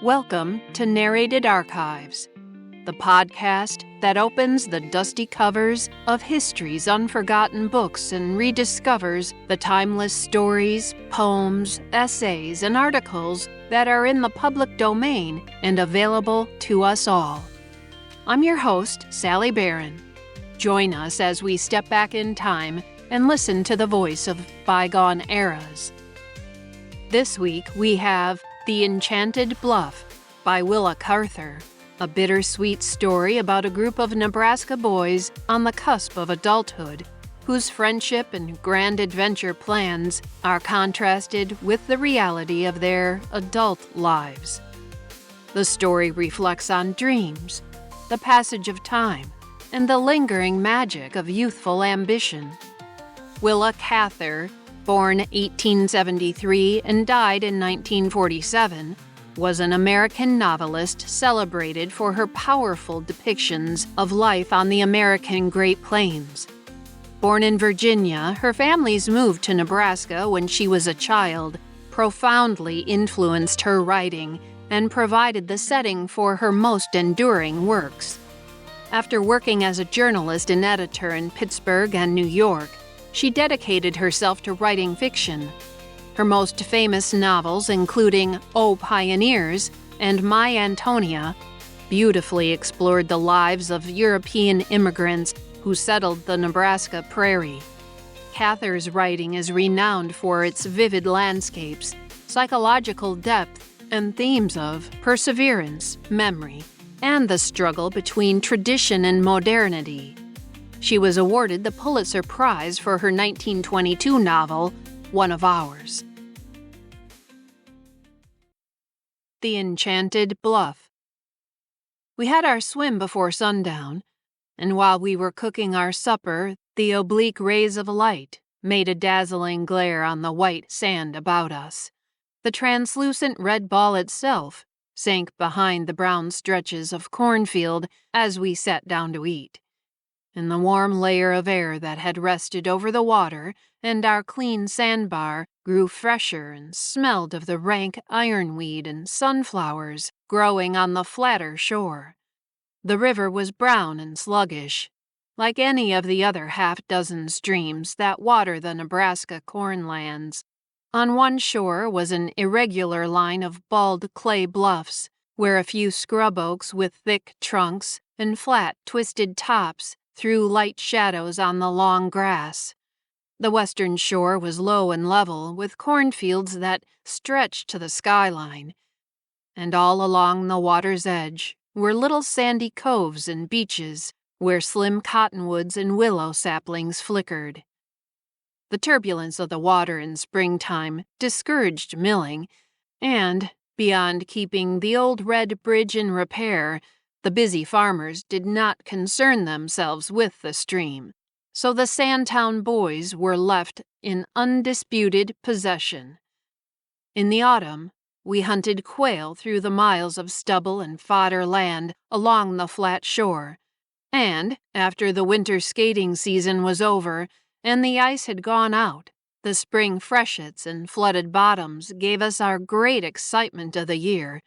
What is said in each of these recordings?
Welcome to Narrated Archives, the podcast that opens the dusty covers of history's unforgotten books and rediscovers the timeless stories, poems, essays, and articles that are in the public domain and available to us all. I'm your host, Sally Barron. Join us as we step back in time and listen to the voice of bygone eras. This week we have The Enchanted Bluff by Willa Carther, a bittersweet story about a group of Nebraska boys on the cusp of adulthood, whose friendship and grand adventure plans are contrasted with the reality of their adult lives. The story reflects on dreams, the passage of time, and the lingering magic of youthful ambition. Willa Cather, born 1873 and died in 1947, was an American novelist celebrated for her powerful depictions of life on the American Great Plains. Born in Virginia, her family's move to Nebraska when she was a child profoundly influenced her writing and provided the setting for her most enduring works. After working as a journalist and editor in Pittsburgh and New York, she dedicated herself to writing fiction. Her most famous novels, including O Pioneers and My Antonia, beautifully explored the lives of European immigrants who settled the Nebraska prairie. Cather's writing is renowned for its vivid landscapes, psychological depth, and themes of perseverance, memory, and the struggle between tradition and modernity. She was awarded the Pulitzer Prize for her 1922 novel, One of Ours. The Enchanted Bluff. We had our swim before sundown, and while we were cooking our supper, the oblique rays of light made a dazzling glare on the white sand about us. The translucent red ball itself sank behind the brown stretches of cornfield as we sat down to eat. And the warm layer of air that had rested over the water and our clean sandbar grew fresher and smelled of the rank ironweed and sunflowers growing on the flatter shore. The river was brown and sluggish, like any of the other half-dozen streams that water the Nebraska cornlands. On one shore was an irregular line of bald clay bluffs, where a few scrub oaks with thick trunks and flat, twisted tops threw light shadows on the long grass. The western shore was low and level, with cornfields that stretched to the skyline. And all along the water's edge were little sandy coves and beaches where slim cottonwoods and willow saplings flickered. The turbulence of the water in springtime discouraged milling, and, beyond keeping the old red bridge in repair, the busy farmers did not concern themselves with the stream, so the Sandtown boys were left in undisputed possession. In the autumn, we hunted quail through the miles of stubble and fodder land along the flat shore, and, after the winter skating season was over and the ice had gone out, the spring freshets and flooded bottoms gave us our great excitement of the year.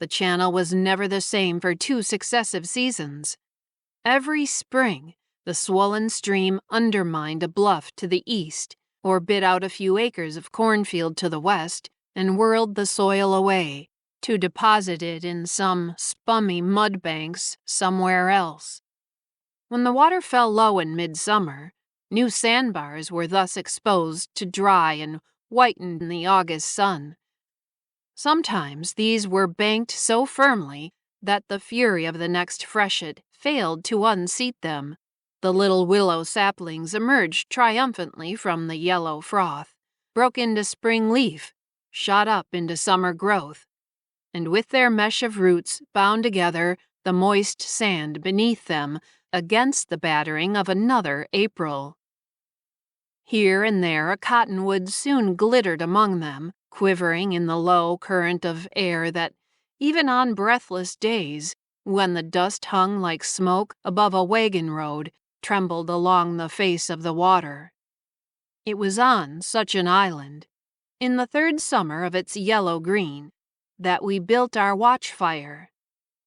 The channel was never the same for 2 successive seasons. Every spring, the swollen stream undermined a bluff to the east, or bit out a few acres of cornfield to the west, and whirled the soil away, to deposit it in some spummy mud banks somewhere else. When the water fell low in midsummer, new sandbars were thus exposed to dry and whiten in the August sun. Sometimes these were banked so firmly that the fury of the next freshet failed to unseat them. The little willow saplings emerged triumphantly from the yellow froth, broke into spring leaf, shot up into summer growth, and with their mesh of roots bound together the moist sand beneath them against the battering of another April. Here and there a cottonwood soon glittered among them, quivering in the low current of air that, even on breathless days, when the dust hung like smoke above a wagon road, trembled along the face of the water. It was on such an island, in the third summer of its yellow green, that we built our watchfire,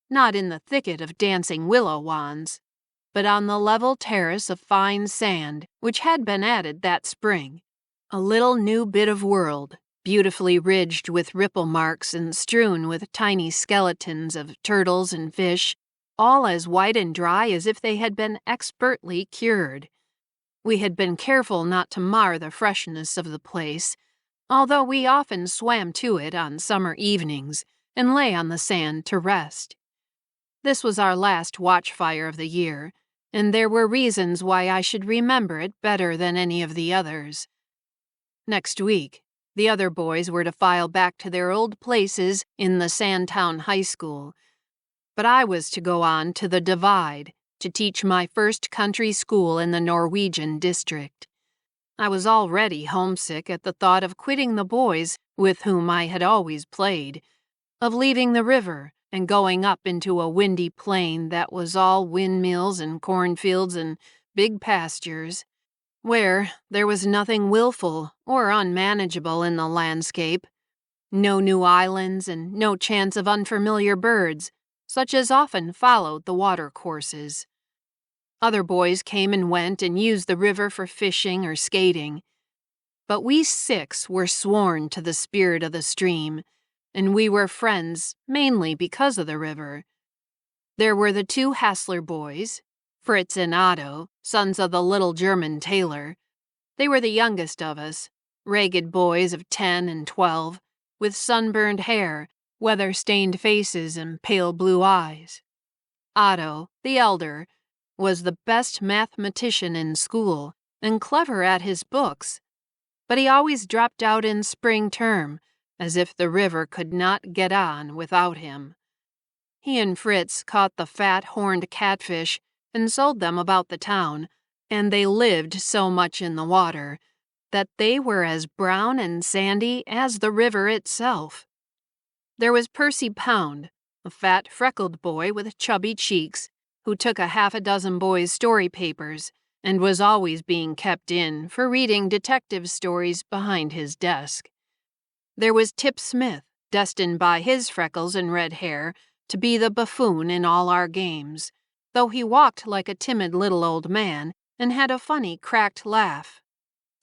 not in the thicket of dancing willow wands, but on the level terrace of fine sand which had been added that spring, a little new bit of world, beautifully ridged with ripple marks and strewn with tiny skeletons of turtles and fish, all as white and dry as if they had been expertly cured. We had been careful not to mar the freshness of the place, although we often swam to it on summer evenings and lay on the sand to rest. This was our last watchfire of the year, and there were reasons why I should remember it better than any of the others. Next week, the other boys were to file back to their old places in the Sandtown High School, but I was to go on to the Divide to teach my first country school in the Norwegian district. I was already homesick at the thought of quitting the boys with whom I had always played, of leaving the river and going up into a windy plain that was all windmills and cornfields and big pastures, where there was nothing willful or unmanageable in the landscape, no new islands and no chance of unfamiliar birds, such as often followed the watercourses. Other boys came and went and used the river for fishing or skating, but we 6 were sworn to the spirit of the stream, and we were friends mainly because of the river. There were the 2 Hassler boys, Fritz and Otto, sons of the little German tailor. They were the youngest of us, ragged boys of 10 and 12, with sunburned hair, weather-stained faces, and pale blue eyes. Otto, the elder, was the best mathematician in school and clever at his books, but he always dropped out in spring term, as if the river could not get on without him. He and Fritz caught the fat horned catfish and sold them about the town, and they lived so much in the water that they were as brown and sandy as the river itself. There was Percy Pound, a fat, freckled boy with chubby cheeks, who took a half a dozen boys' story papers and was always being kept in for reading detective stories behind his desk. There was Tip Smith, destined by his freckles and red hair to be the buffoon in all our games, though he walked like a timid little old man and had a funny cracked laugh.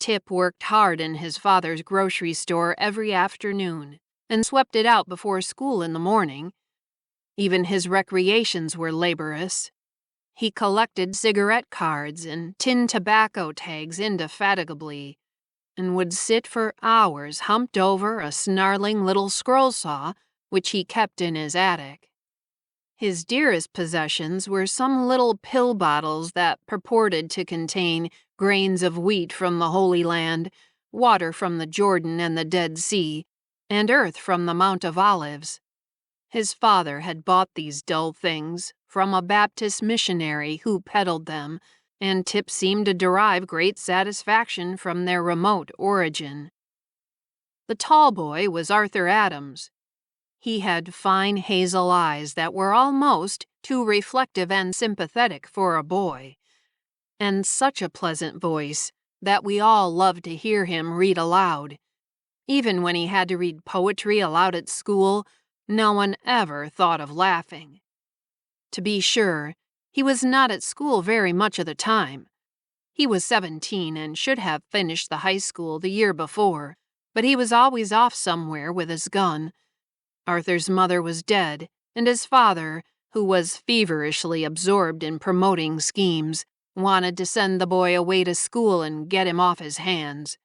Tip worked hard in his father's grocery store every afternoon and swept it out before school in the morning. Even his recreations were laborious. He collected cigarette cards and tin tobacco tags indefatigably, and would sit for hours humped over a snarling little scroll saw which he kept in his attic. His dearest possessions were some little pill bottles that purported to contain grains of wheat from the Holy Land, water from the Jordan and the Dead Sea, and earth from the Mount of Olives. His father had bought these dull things from a Baptist missionary who peddled them, and Tip seemed to derive great satisfaction from their remote origin. The tall boy was Arthur Adams. He had fine hazel eyes that were almost too reflective and sympathetic for a boy, and such a pleasant voice that we all loved to hear him read aloud. Even when he had to read poetry aloud at school, no one ever thought of laughing. To be sure, he was not at school very much of the time. He was 17 and should have finished the high school the year before, but he was always off somewhere with his gun. Arthur's mother was dead, and his father, who was feverishly absorbed in promoting schemes, wanted to send the boy away to school and get him off his hands.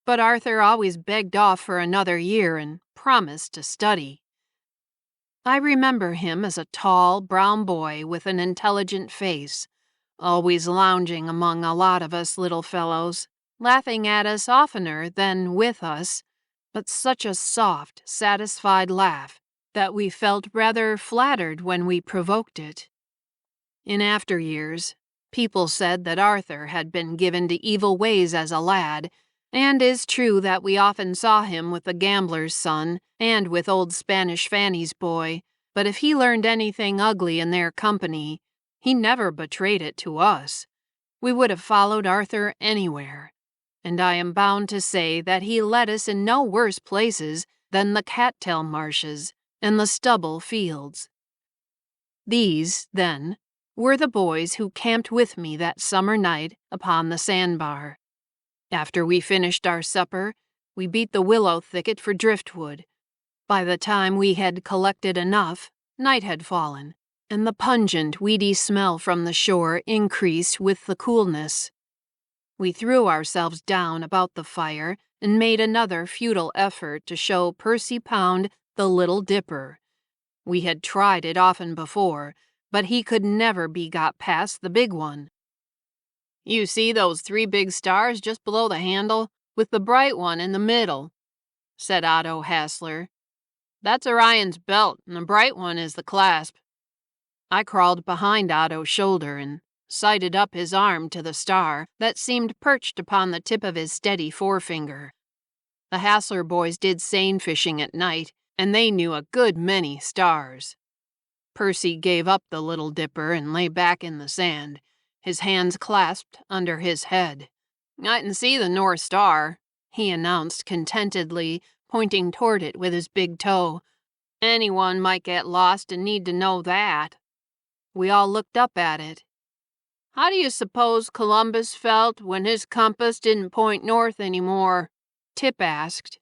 But Arthur always begged off for another year and promised to study. I remember him as a tall, brown boy with an intelligent face, always lounging among a lot of us little fellows, laughing at us oftener than with us, but such a soft, satisfied laugh that we felt rather flattered when we provoked it. In after years, people said that Arthur had been given to evil ways as a lad, and it is true that we often saw him with the gambler's son and with old Spanish Fanny's boy, but if he learned anything ugly in their company, he never betrayed it to us. We would have followed Arthur anywhere, and I am bound to say that he led us in no worse places than the cattail marshes and the stubble fields. These, then, were the boys who camped with me that summer night upon the sandbar. After we finished our supper, we beat the willow thicket for driftwood. By the time we had collected enough, night had fallen, and the pungent, weedy smell from the shore increased with the coolness. We threw ourselves down about the fire and made another futile effort to show Percy Pound the Little Dipper. We had tried it often before, but he could never be got past the big one. "You see those 3 big stars just below the handle, with the bright one in the middle," said Otto Hassler. "That's Orion's belt, and the bright one is the clasp." I crawled behind Otto's shoulder and sighted up his arm to the star that seemed perched upon the tip of his steady forefinger. The Hassler boys did seine fishing at night, and they knew a good many stars. Percy gave up the Little Dipper and lay back in the sand, his hands clasped under his head. "I can see the North Star," he announced contentedly, pointing toward it with his big toe. "Anyone might get lost and need to know that." We all looked up at it. "How do you suppose Columbus felt when his compass didn't point north anymore?" Tip asked.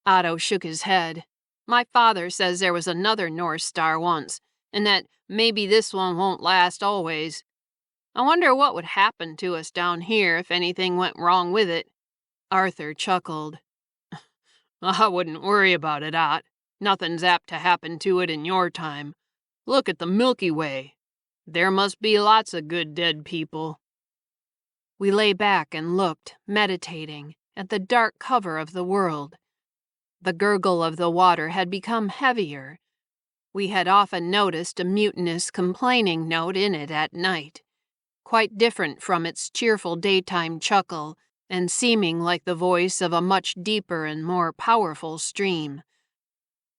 Otto shook his head. "My father says there was another North Star once, and that maybe this one won't last always. I wonder what would happen to us down here if anything went wrong with it." Arthur chuckled. "I wouldn't worry about it, Ott. Nothing's apt to happen to it in your time. Look at the Milky Way. There must be lots of good dead people." We lay back and looked, meditating, at the dark cover of the world. The gurgle of the water had become heavier. We had often noticed a mutinous, complaining note in it at night, quite different from its cheerful daytime chuckle, and seeming like the voice of a much deeper and more powerful stream.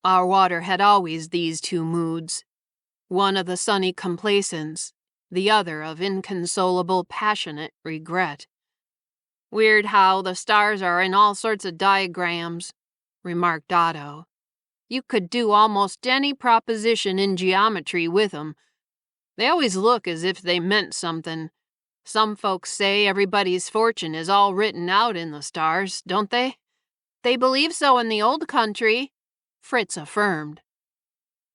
Our water had always these 2 moods, one of the sunny complacence, the other of inconsolable, passionate regret. "Weird how the stars are in all sorts of diagrams," remarked Otto. "You could do almost any proposition in geometry with 'em. They always look as if they meant something. Some folks say everybody's fortune is all written out in the stars, don't they?" "They believe so in the old country," Fritz affirmed.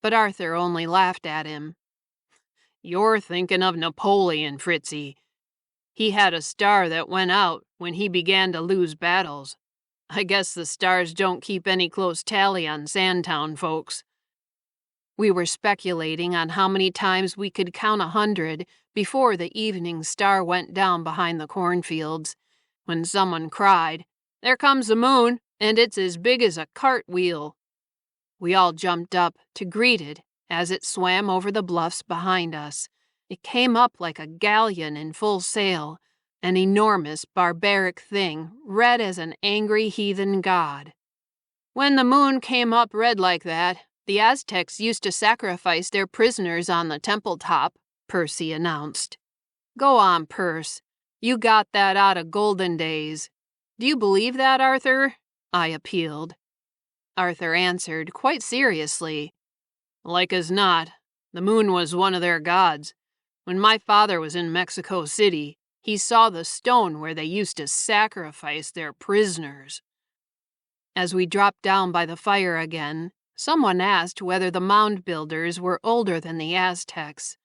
But Arthur only laughed at him. "You're thinking of Napoleon, Fritzy. He had a star that went out when he began to lose battles. I guess the stars don't keep any close tally on Sandtown folks." We were speculating on how many times we could count 100 before the evening star went down behind the cornfields, when someone cried, "There comes the moon, and it's as big as a cartwheel." We all jumped up to greet it as it swam over the bluffs behind us. It came up like a galleon in full sail, an enormous, barbaric thing, red as an angry heathen god. "When the moon came up red like that, the Aztecs used to sacrifice their prisoners on the temple top," Percy announced. "Go on, Perce. You got that out of golden days. Do you believe that, Arthur?" I appealed. Arthur answered quite seriously. "Like as not, the moon was one of their gods. When my father was in Mexico City, he saw the stone where they used to sacrifice their prisoners." As we dropped down by the fire again, someone asked whether the mound builders were older than the Aztecs.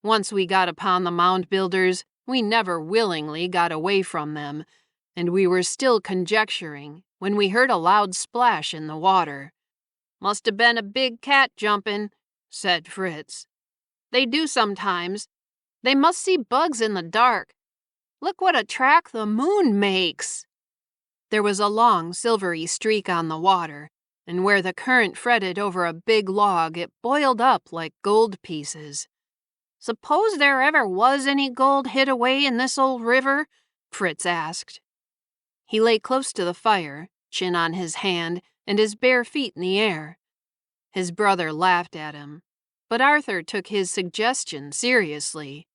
Once we got upon the mound builders, we never willingly got away from them, and we were still conjecturing when we heard a loud splash in the water. "Must have been a big cat jumping," said Fritz. "They do sometimes. They must see bugs in the dark. Look what a track the moon makes." There was a long, silvery streak on the water, and where the current fretted over a big log, it boiled up like gold pieces. "Suppose there ever was any gold hid away in this old river?" Fritz asked. He lay close to the fire, chin on his hand, and his bare feet in the air. His brother laughed at him, but Arthur took his suggestion seriously.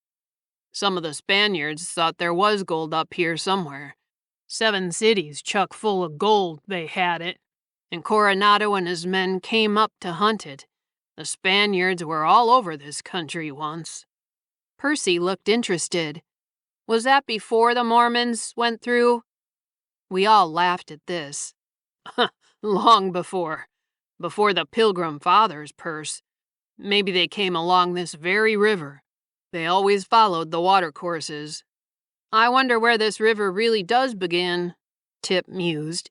"Some of the Spaniards thought there was gold up here somewhere. 7 cities chuck full of gold, they had it." and Coronado and his men came up to hunt it. The Spaniards were all over this country once." Percy looked interested. "Was that before the Mormons went through?" We all laughed at this. "Long before. Before the Pilgrim Fathers, Perce. Maybe they came along this very river. They always followed the watercourses." "I wonder where this river really does begin," Tip mused.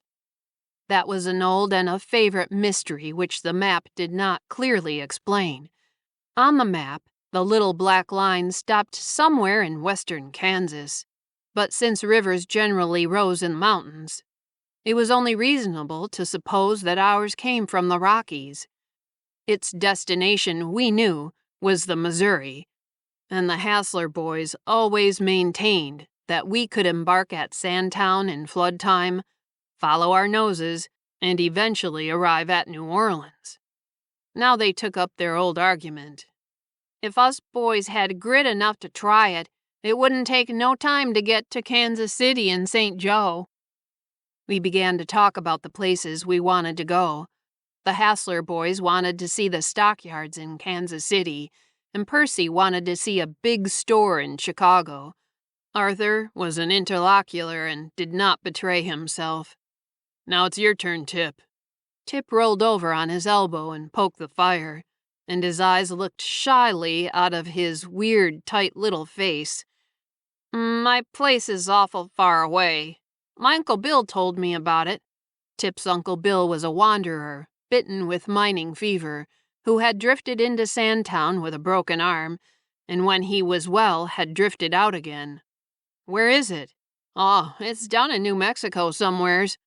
That was an old and a favorite mystery which the map did not clearly explain. On the map, the little black line stopped somewhere in western Kansas, but since rivers generally rose in the mountains, it was only reasonable to suppose that ours came from the Rockies. Its destination, we knew, was the Missouri, and the Hassler boys always maintained that we could embark at Sandtown in flood time, follow our noses, and eventually arrive at New Orleans. Now they took up their old argument. If us boys had grit enough to try it, it wouldn't take no time to get to Kansas City and St. Joe. We began to talk about the places we wanted to go. The Hassler boys wanted to see the stockyards in Kansas City, and Percy wanted to see a big store in Chicago. Arthur was an interlocutor and did not betray himself. "Now it's your turn, Tip." Tip rolled over on his elbow and poked the fire, and his eyes looked shyly out of his weird, tight little face. "My place is awful far away. My Uncle Bill told me about it." Tip's Uncle Bill was a wanderer, bitten with mining fever, who had drifted into Sandtown with a broken arm, and when he was well had drifted out again. "Where is it?" "Oh, it's down in New Mexico somewheres.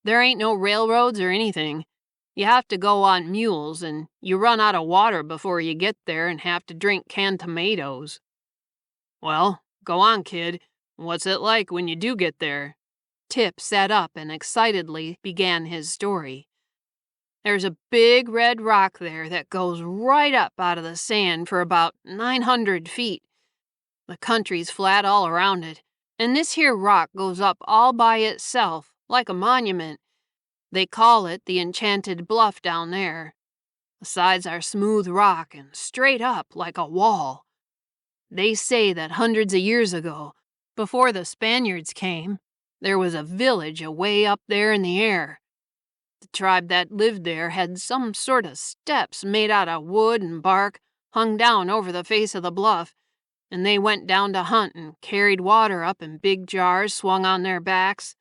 There ain't no railroads or anything. You have to go on mules, and you run out of water before you get there and have to drink canned tomatoes." "Well, go on, kid. What's it like when you do get there?" Tip sat up and excitedly began his story. "There's a big red rock there that goes right up out of the sand for about 900 feet. The country's flat all around it, and this here rock goes up all by itself, like a monument. They call it the Enchanted Bluff down there. The sides are smooth rock and straight up like a wall. They say that hundreds of years ago, before the Spaniards came, there was a village away up there in the air. The tribe that lived there had some sort of steps made out of wood and bark hung down over the face of the bluff, and they went down to hunt and carried water up in big jars swung on their backs.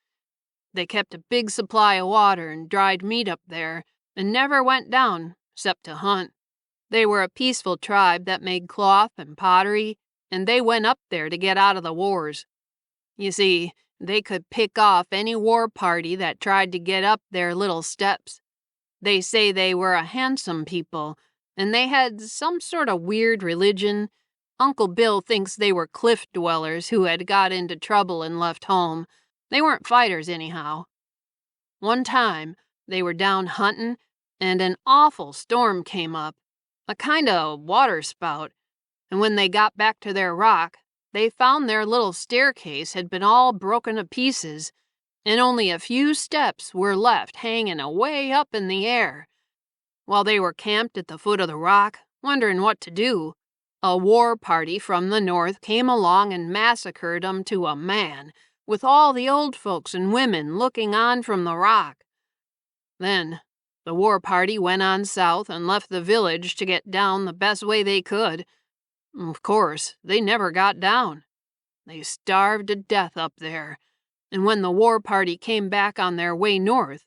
They kept a big supply of water and dried meat up there, and never went down except to hunt. They were a peaceful tribe that made cloth and pottery, and they went up there to get out of the wars. You see, they could pick off any war party that tried to get up their little steps. They say they were a handsome people, and they had some sort of weird religion. Uncle Bill thinks they were cliff dwellers who had got into trouble and left home. They weren't fighters anyhow. One time, they were down hunting, and an awful storm came up, a kind of water spout, and when they got back to their rock, they found their little staircase had been all broken to pieces, and only a few steps were left hanging away up in the air. While they were camped at the foot of the rock, wondering what to do, a war party from the north came along and massacred 'em to a man, with all the old folks and women looking on from the rock. Then the war party went on south and left the village to get down the best way they could. Of course, they never got down. They starved to death up there, and when the war party came back on their way north,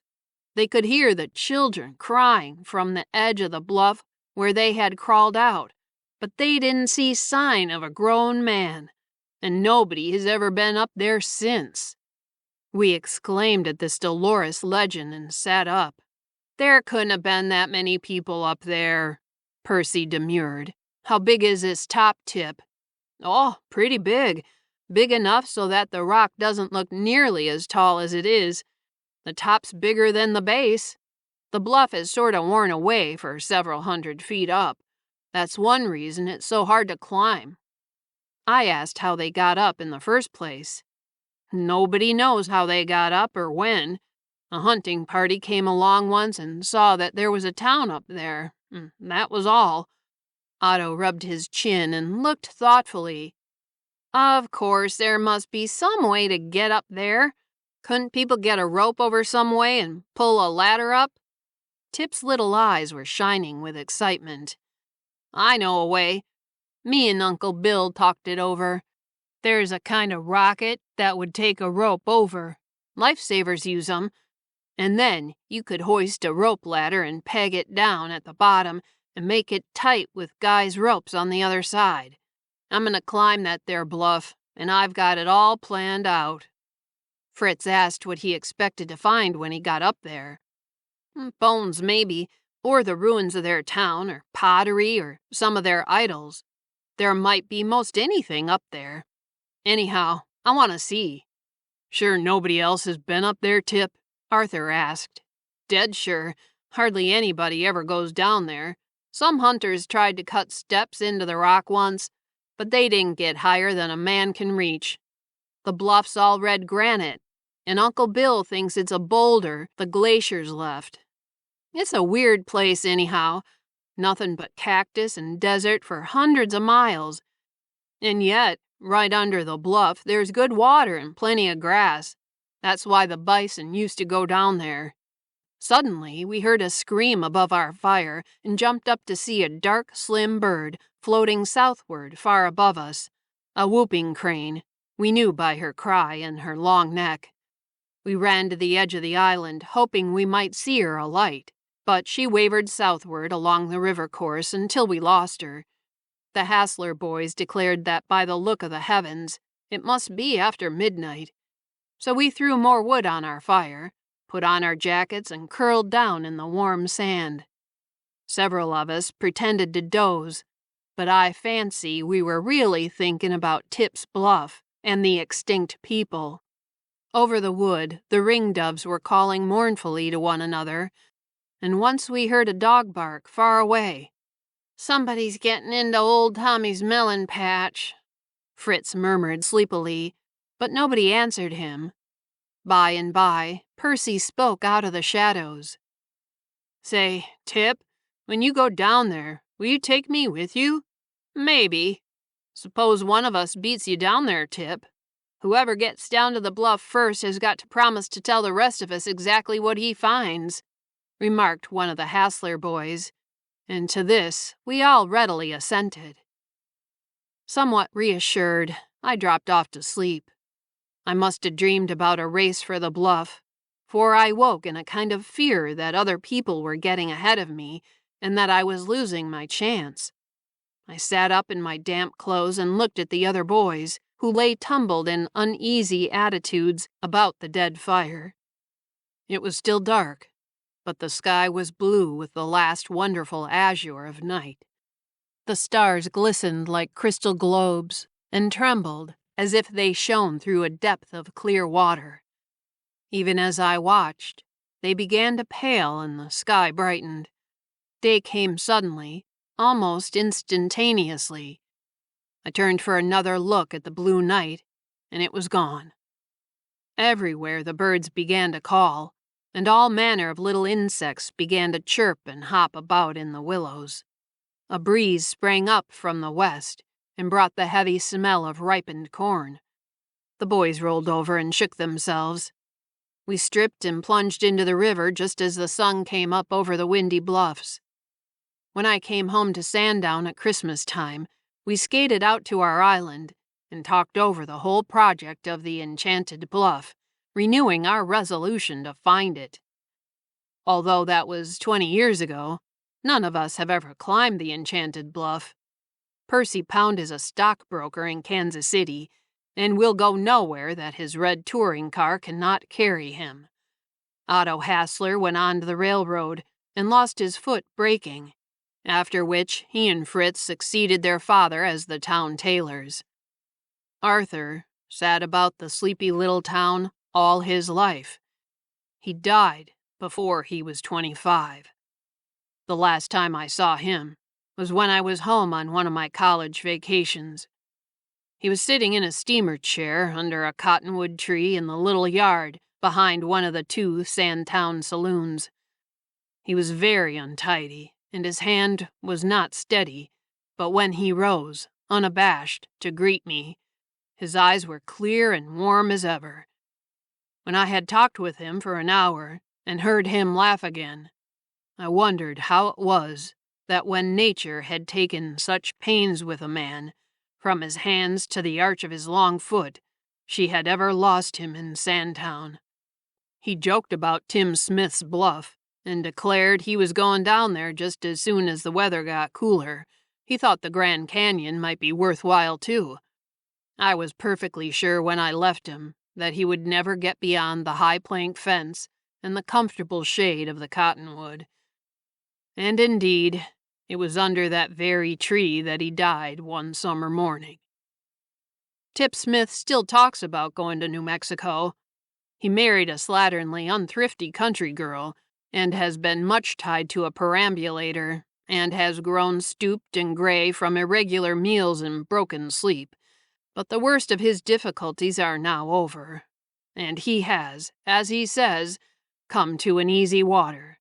they could hear the children crying from the edge of the bluff where they had crawled out, but they didn't see sign of a grown man, and nobody has ever been up there since." We exclaimed at this dolorous legend and sat up. "There couldn't have been that many people up there," Percy demurred. "How big is this top, Tip?" "Oh, pretty big. Big enough so that the rock doesn't look nearly as tall as it is. The top's bigger than the base. The bluff is sort of worn away for several hundred feet up. That's one reason it's so hard to climb." I asked how they got up in the first place. "Nobody knows how they got up or when. A hunting party came along once and saw that there was a town up there. That was all." Otto rubbed his chin and looked thoughtfully. "Of course, there must be some way to get up there. Couldn't people get a rope over some way and pull a ladder up?" Tip's little eyes were shining with excitement. "I know a way. Me and Uncle Bill talked it over. There's a kind of rocket that would take a rope over. Lifesavers use 'em. And then you could hoist a rope ladder and peg it down at the bottom and make it tight with guys' ropes on the other side. I'm gonna climb that there bluff, and I've got it all planned out." Fritz asked what he expected to find when he got up there. "Bones, maybe, or the ruins of their town, or pottery, or some of their idols. There might be most anything up there. Anyhow, I want to see." "Sure nobody else has been up there, Tip?" Arthur asked. "Dead sure. Hardly anybody ever goes down there. Some hunters tried to cut steps into the rock once, but they didn't get higher than a man can reach. The bluff's all red granite, and Uncle Bill thinks it's a boulder the glaciers left. It's a weird place anyhow. Nothing but cactus and desert for hundreds of miles. And yet, right under the bluff, there's good water and plenty of grass. That's why the bison used to go down there." Suddenly, we heard a scream above our fire and jumped up to see a dark, slim bird floating southward far above us. A whooping crane. We knew by her cry and her long neck. We ran to the edge of the island, hoping we might see her alight, but she wavered southward along the river course until we lost her. The Hassler boys declared that by the look of the heavens, it must be after midnight. So we threw more wood on our fire, put on our jackets, and curled down in the warm sand. Several of us pretended to doze, but I fancy we were really thinking about Tip's Bluff and the extinct people. Over the wood, the ringdoves were calling mournfully to one another, and once we heard a dog bark far away. "Somebody's getting into old Tommy's melon patch," Fritz murmured sleepily, but nobody answered him. By and by, Percy spoke out of the shadows. "Say, Tip, when you go down there, will you take me with you?" "Maybe. Suppose one of us beats you down there, Tip. Whoever gets down to the bluff first has got to promise to tell the rest of us exactly what he finds," remarked one of the Hassler boys, and to this we all readily assented. Somewhat reassured, I dropped off to sleep. I must have dreamed about a race for the bluff, for I woke in a kind of fear that other people were getting ahead of me and that I was losing my chance. I sat up in my damp clothes and looked at the other boys, who lay tumbled in uneasy attitudes about the dead fire. It was still dark, but the sky was blue with the last wonderful azure of night. The stars glistened like crystal globes and trembled as if they shone through a depth of clear water. Even as I watched, they began to pale and the sky brightened. Day came suddenly, almost instantaneously. I turned for another look at the blue night, and it was gone. Everywhere the birds began to call, and all manner of little insects began to chirp and hop about in the willows. A breeze sprang up from the west and brought the heavy smell of ripened corn. The boys rolled over and shook themselves. We stripped and plunged into the river just as the sun came up over the windy bluffs. When I came home to Sandtown at Christmas time, we skated out to our island and talked over the whole project of the Enchanted Bluff, renewing our resolution to find it. Although that was 20 years ago, none of us have ever climbed the Enchanted Bluff. Percy Pound is a stockbroker in Kansas City, and will go nowhere that his red touring car cannot carry him. Otto Hassler went on to the railroad and lost his foot braking, after which he and Fritz succeeded their father as the town tailors. Arthur sat about the sleepy little town all his life. He died before he was 25. The last time I saw him was when I was home on one of my college vacations. He was sitting in a steamer chair under a cottonwood tree in the little yard behind one of the 2 Sandtown saloons. He was very untidy, and his hand was not steady, but when he rose, unabashed, to greet me, his eyes were clear and warm as ever. When I had talked with him for an hour and heard him laugh again, I wondered how it was that when nature had taken such pains with a man, from his hands to the arch of his long foot, she had ever lost him in Sandtown. He joked about Tim Smith's bluff and declared he was going down there just as soon as the weather got cooler. He thought the Grand Canyon might be worthwhile too. I was perfectly sure when I left him that he would never get beyond the high plank fence and the comfortable shade of the cottonwood. And indeed, it was under that very tree that he died one summer morning. Tip Smith still talks about going to New Mexico. He married a slatternly, unthrifty country girl and has been much tied to a perambulator and has grown stooped and gray from irregular meals and broken sleep. But the worst of his difficulties are now over, and he has, as he says, come to an easy water.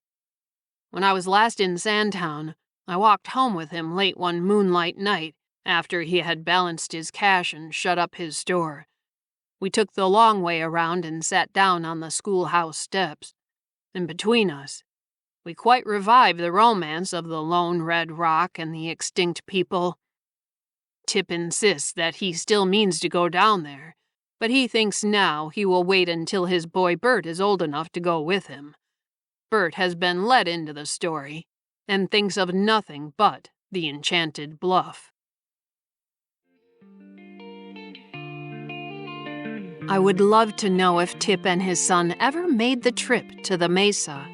When I was last in Sandtown, I walked home with him late one moonlight night after he had balanced his cash and shut up his store. We took the long way around and sat down on the schoolhouse steps, and between us, we quite revived the romance of the lone red rock and the extinct people. Tip insists that he still means to go down there, but he thinks now he will wait until his boy Bert is old enough to go with him. Bert has been let into the story and thinks of nothing but the Enchanted Bluff. I would love to know if Tip and his son ever made the trip to the Mesa.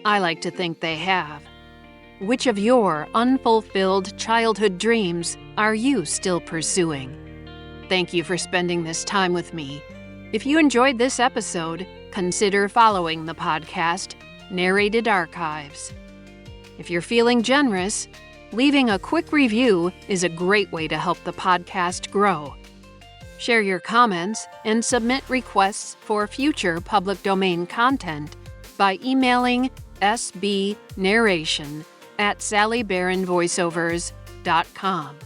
I like to think they have. Which of your unfulfilled childhood dreams are you still pursuing? Thank you for spending this time with me. If you enjoyed this episode, consider following the podcast, Narrated Archives. If you're feeling generous, leaving a quick review is a great way to help the podcast grow. Share your comments and submit requests for future public domain content by emailing sbnarration@sallybaronvoiceovers.com.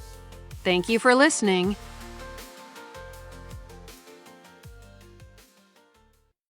Thank you for listening.